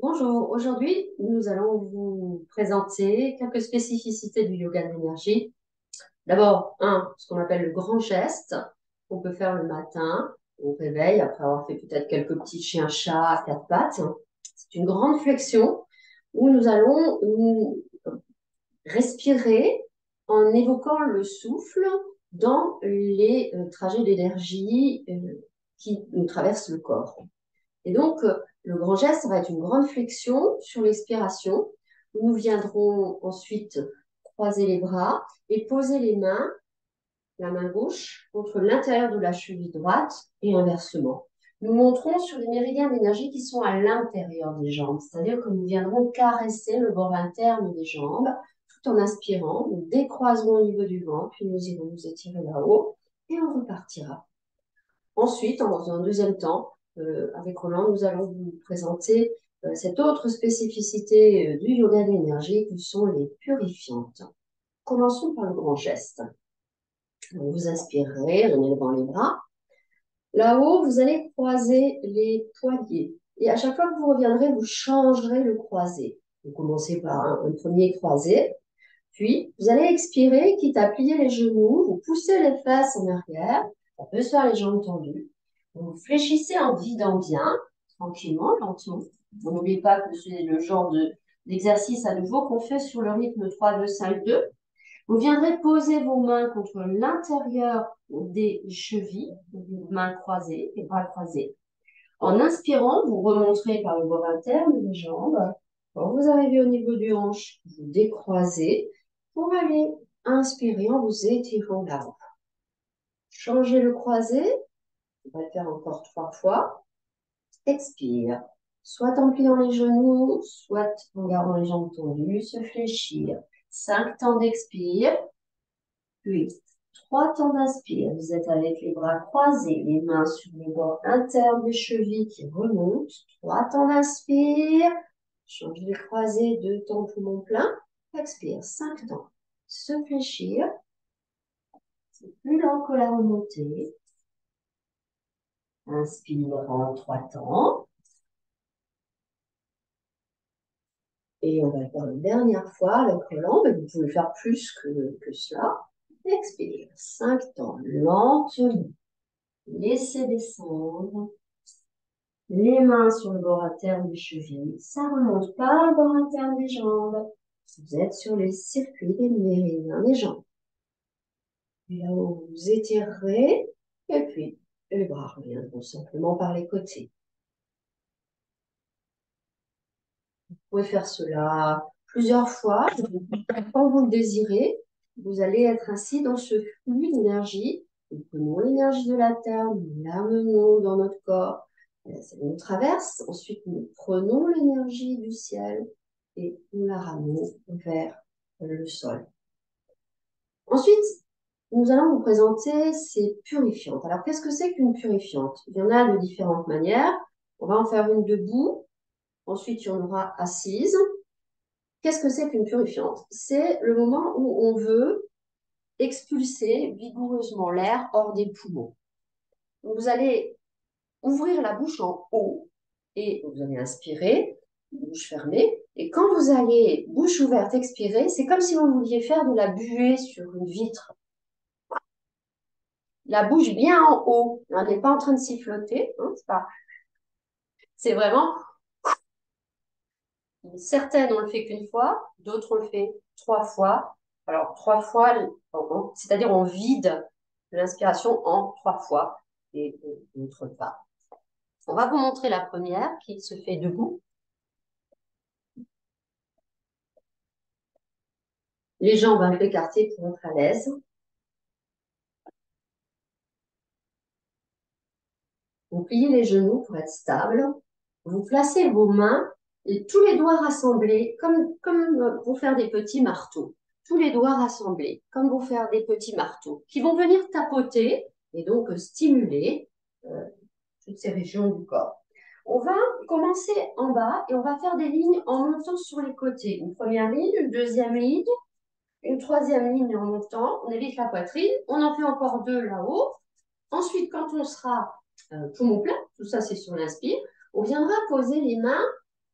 Bonjour, aujourd'hui nous allons vous présenter quelques spécificités du yoga de l'énergie. D'abord, ce qu'on appelle le grand geste qu'on peut faire le matin au réveil après avoir fait peut-être quelques petits chiens-chats à quatre pattes. C'est une grande flexion où nous allons respirer en évoquant le souffle dans les trajets d'énergie qui nous traversent le corps. Et donc, le grand geste, ça va être une grande flexion sur l'expiration. Nous viendrons ensuite croiser les bras et poser les mains, la main gauche, contre l'intérieur de la cheville droite et inversement. Nous monterons sur les méridiens d'énergie qui sont à l'intérieur des jambes, c'est-à-dire que nous viendrons caresser le bord interne des jambes tout en inspirant. Nous décroiserons au niveau du ventre, puis nous irons nous étirer là-haut et on repartira. Ensuite, dans un deuxième temps, avec Roland, nous allons vous présenter cette autre spécificité du yoga de l'énergie que sont les purifiantes. Commençons par le grand geste. Donc, vous inspirez en élevant les bras. Là-haut, vous allez croiser les poignets. Et à chaque fois que vous reviendrez, vous changerez le croisé. Vous commencez par un premier croisé. Puis, vous allez expirer, quitte à plier les genoux, vous poussez les fesses en arrière. Ça peut se faire les jambes tendues. Vous fléchissez en vidant bien, tranquillement, lentement. N'oubliez pas que c'est le genre d'exercice à nouveau qu'on fait sur le rythme 3-2-5-2. Vous viendrez poser vos mains contre l'intérieur des chevilles, les mains croisées, les bras croisés. En inspirant, vous remonterez par le bord interne des jambes. Quand vous arrivez au niveau du hanche, vous décroisez pour aller inspirer en vous étirant là-haut. Changez le croisé. On va le faire encore 3 fois. Expire. Soit en pliant les genoux, soit en gardant les jambes tendues, se fléchir. 5 temps d'expire. Puis 3 temps d'inspire. Vous êtes avec les bras croisés, les mains sur le bord interne des chevilles qui remontent. 3 temps d'inspire. Changez les croisés, 2 temps poumon plein. Expire. 5 temps. Se fléchir. C'est plus lent que la remontée. Inspire en 3 temps. Et on va le faire une dernière fois avec Roland, mais vous pouvez faire plus que cela. Expire. 5 temps. Lentement. Laissez descendre. Les mains sur le bord interne des chevilles. Ça remonte par le bord interne des jambes. Vous êtes sur les circuits des méridiens des jambes. Et là où vous étirerez, et puis les bras reviendront simplement par les côtés. Vous pouvez faire cela plusieurs fois. Quand vous le désirez, vous allez être ainsi dans ce flux d'énergie. Nous prenons l'énergie de la terre, nous l'amenons dans notre corps. Ça nous traverse. Ensuite, nous prenons l'énergie du ciel et nous la ramenons vers le sol. Ensuite, nous allons vous présenter ces purifiantes. Alors, qu'est-ce que c'est qu'une purifiante? Il y en a de différentes manières. On va en faire une debout. Ensuite, il y en aura assise. Qu'est-ce que c'est qu'une purifiante? C'est le moment où on veut expulser vigoureusement l'air hors des poumons. Donc, vous allez ouvrir la bouche en haut et vous allez inspirer, bouche fermée. Et quand vous allez, bouche ouverte, expirer, c'est comme si vous vouliez faire de la buée sur une vitre. La bouche bien en haut. On n'est pas en train de siffloter. C'est vraiment... Certaines, on le fait qu'une fois, d'autres, on le fait 3 fois. Alors, 3 fois, c'est-à-dire on vide l'inspiration en 3 fois et d'autres pas. On va vous montrer la première qui se fait debout. Les jambes un peu écartées pour être à l'aise. Vous pliez les genoux pour être stable. Vous placez vos mains et tous les doigts rassemblés comme pour faire des petits marteaux. Tous les doigts rassemblés comme pour faire des petits marteaux qui vont venir tapoter et donc stimuler toutes ces régions du corps. On va commencer en bas et on va faire des lignes en montant sur les côtés. Une première ligne, une deuxième ligne, une troisième ligne en montant. On évite la poitrine. On en fait encore 2 là-haut. Ensuite, quand on sera poumon plein, tout ça c'est sur l'inspire, on viendra poser les mains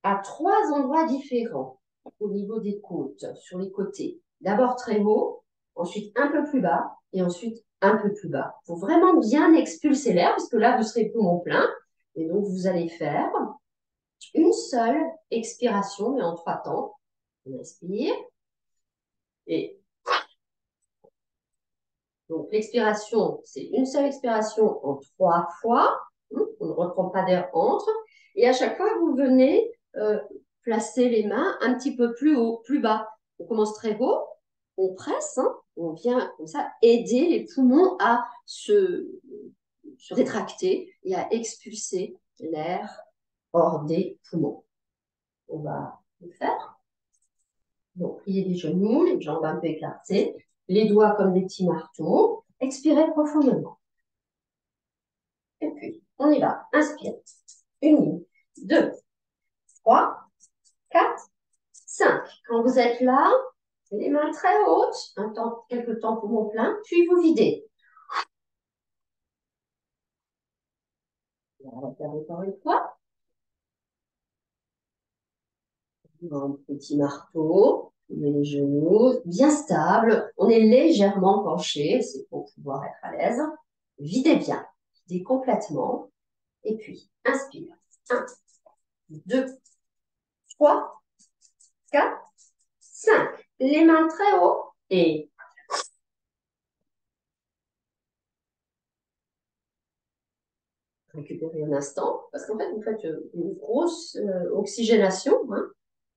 à 3 endroits différents au niveau des côtes, sur les côtés. D'abord très haut, ensuite un peu plus bas et ensuite un peu plus bas. Il faut vraiment bien expulser l'air parce que là, vous serez poumon plein. Et donc, vous allez faire une seule expiration, mais en 3 temps. On inspire. Et donc, l'expiration, c'est une seule expiration en 3 fois. On ne reprend pas d'air entre. Et à chaque fois, vous venez placer les mains un petit peu plus haut, plus bas. On commence très haut, on presse, on vient comme ça aider les poumons à se rétracter et à expulser l'air hors des poumons. On va le faire. Donc, pliez les genoux, les jambes un peu écartées, les doigts comme des petits marteaux. Expirez profondément. Et puis, on y va. Inspire. 1, 2, 3, 4, 5. Quand vous êtes là, les mains très hautes, quelques temps poumon plein, puis vous videz. On va faire encore une fois. Un petit marteau, les genoux, bien stable. On est légèrement penché, c'est pour pouvoir être à l'aise. Videz bien, videz complètement. Et puis, inspire. 1, 2, 3, 4, 5. Les mains très haut et récupérez un instant, parce qu'en fait, vous faites une grosse oxygénation.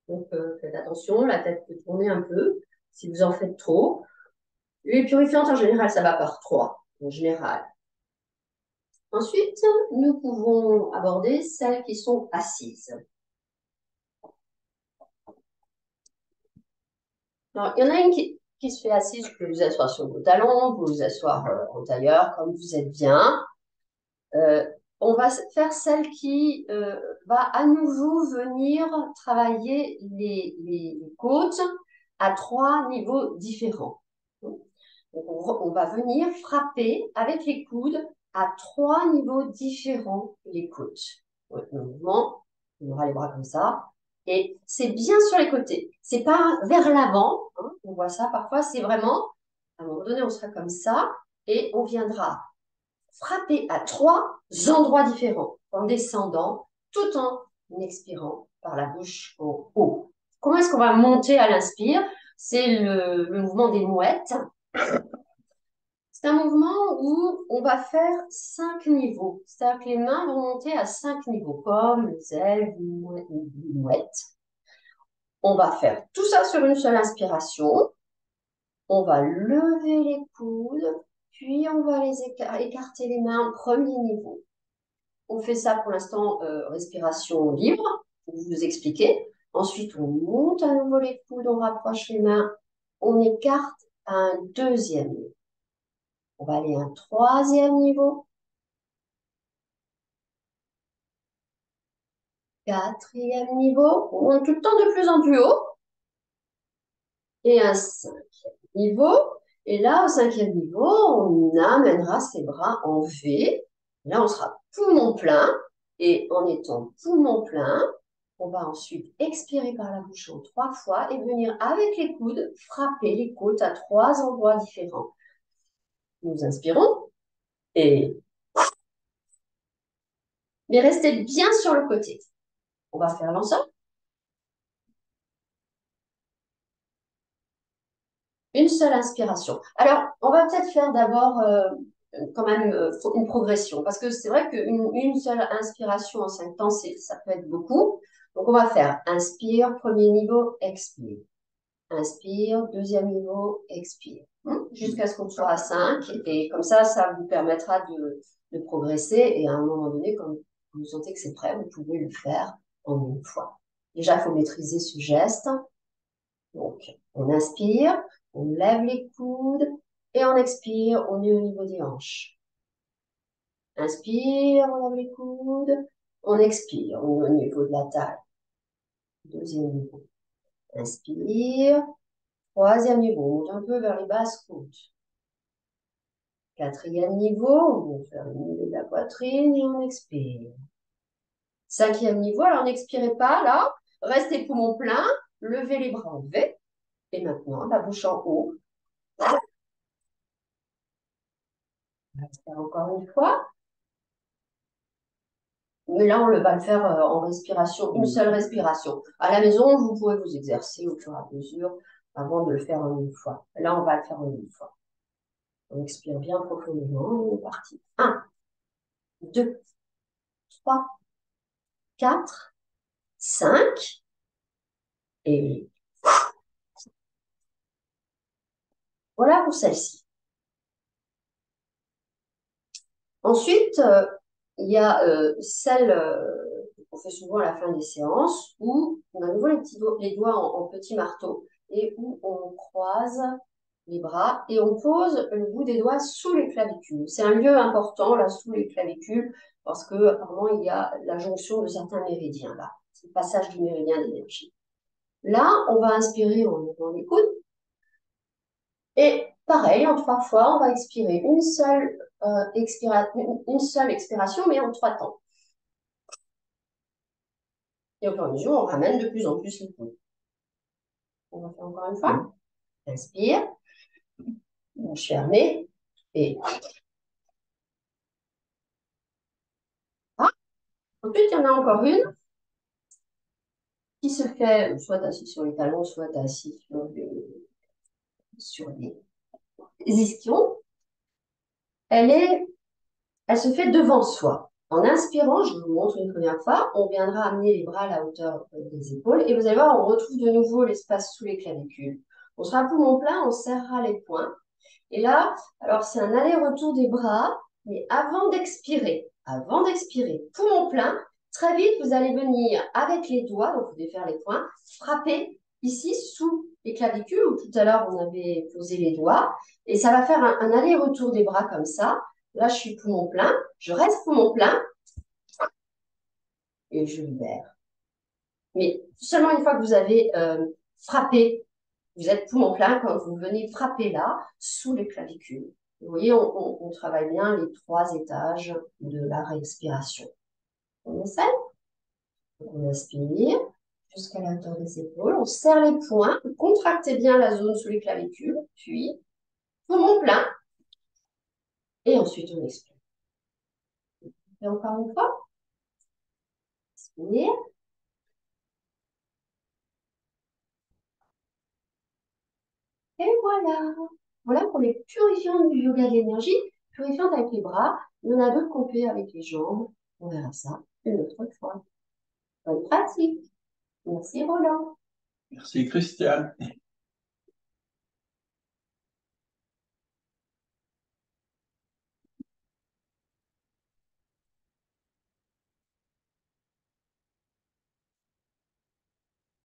Donc, faites attention, la tête peut tourner un peu si vous en faites trop. Les purifiantes, en général, ça va par 3, en général. Ensuite, nous pouvons aborder celles qui sont assises. Alors, il y en a une qui se fait assise, vous pouvez vous asseoir sur vos talons, vous pouvez vous asseoir en tailleur, comme vous êtes bien. On va faire celle qui va à nouveau venir travailler les côtes à 3 niveaux différents. Donc, on va venir frapper avec les coudes à 3 niveaux différents les côtes. Le mouvement, on aura les bras comme ça. Et c'est bien sur les côtés. C'est pas vers l'avant. On voit ça parfois. C'est vraiment, à un moment donné, on sera comme ça et on viendra frapper à 3 endroits différents en descendant tout en expirant par la bouche en haut. Comment est-ce qu'on va monter à l'inspire? C'est le mouvement des mouettes. C'est un mouvement où on va faire 5 niveaux. C'est-à-dire que les mains vont monter à 5 niveaux, comme les ailes d'une mouette. On va faire tout ça sur une seule inspiration. On va lever les coudes, puis on va écarter les mains en premier niveau. On fait ça pour l'instant, respiration libre, pour vous expliquer. Ensuite, on monte à nouveau les coudes, on rapproche les mains, on écarte à un deuxième niveau. On va aller à un troisième niveau. Quatrième niveau. On monte tout le temps de plus en plus haut. Et un cinquième niveau. Et là, au cinquième niveau, on amènera ses bras en V. Là, on sera poumon plein. Et en étant poumon plein, on va ensuite expirer par la bouche en 3 fois et venir avec les coudes frapper les côtes à 3 endroits différents. Nous inspirons et... Mais restez bien sur le côté. On va faire l'ensemble. Une seule inspiration. Alors, on va peut-être faire d'abord quand même une progression, parce que c'est vrai qu'une seule inspiration en 5 temps, ça peut être beaucoup. Donc, on va faire inspire, premier niveau, expire. Inspire, deuxième niveau, expire. Jusqu'à ce qu'on soit à 5. Et comme ça vous permettra de progresser. Et à un moment donné, quand vous sentez que c'est prêt, vous pouvez le faire en une fois. Déjà, il faut maîtriser ce geste. Donc, on inspire, on lève les coudes et on expire, on est au niveau des hanches. Inspire, on lève les coudes, on expire, on est au niveau de la taille. Deuxième niveau. Inspire, troisième niveau, on monte un peu vers les basses côtes. Quatrième niveau, on va faire le niveau de la poitrine et on expire. Cinquième niveau, alors n'expirez pas là, Restez poumon plein, levez les bras en V. Et maintenant, la bouche en haut. On va le faire encore une fois. Mais là, on va le faire en respiration, une seule respiration. À la maison, vous pouvez vous exercer au fur et à mesure avant de le faire en une fois. Là, on va le faire en une fois. On expire bien profondément. On est parti. 1, 2, 3, 4, 5. Et voilà pour celle-ci. Ensuite, il y a celle qu'on fait souvent à la fin des séances où on a à nouveau les doigts en petits marteaux et où on croise les bras et on pose le bout des doigts sous les clavicules. C'est un lieu important là sous les clavicules parce que apparemment il y a la jonction de certains méridiens là. C'est le passage du méridien d'énergie. Là, on va inspirer en levant les coudes. Et pareil, en 3 fois, on va expirer une seule expiration, mais en 3 temps. Et au fur et à mesure, on ramène de plus en plus les coudes. On va faire encore une fois. Inspire, bouche fermée, et ah. Ensuite, il y en a encore une qui se fait soit assis sur les talons, soit assis sur les ischions. Elle se fait devant soi. En inspirant, je vous montre une première fois, on viendra amener les bras à la hauteur des épaules et vous allez voir, on retrouve de nouveau l'espace sous les clavicules. On sera poumon plein, on serrera les poings. Et là, alors c'est un aller-retour des bras, mais avant d'expirer, poumon plein, très vite, vous allez venir avec les doigts, donc vous défaire les poings, frapper ici sous les clavicules, où tout à l'heure on avait posé les doigts, et ça va faire un aller-retour des bras comme ça. Là, je suis poumon plein, je reste poumon plein, et je libère. Mais seulement une fois que vous avez frappé, vous êtes poumon plein quand vous venez frapper là, sous les clavicules. Vous voyez, on travaille bien les 3 étages de la respiration. On essaie. On inspire jusqu'à la hauteur des épaules. On serre les poings. Contractez bien la zone sous les clavicules. Puis, poumon plein. Et ensuite, on expire. Et encore une fois. Inspire. Et voilà. Voilà pour les purifiantes du yoga de l'énergie. Purifiantes avec les bras. Il y en a d'autres qu'on fait avec les jambes. On verra ça une autre fois. Bonne pratique. Merci Roland. Merci Christiane.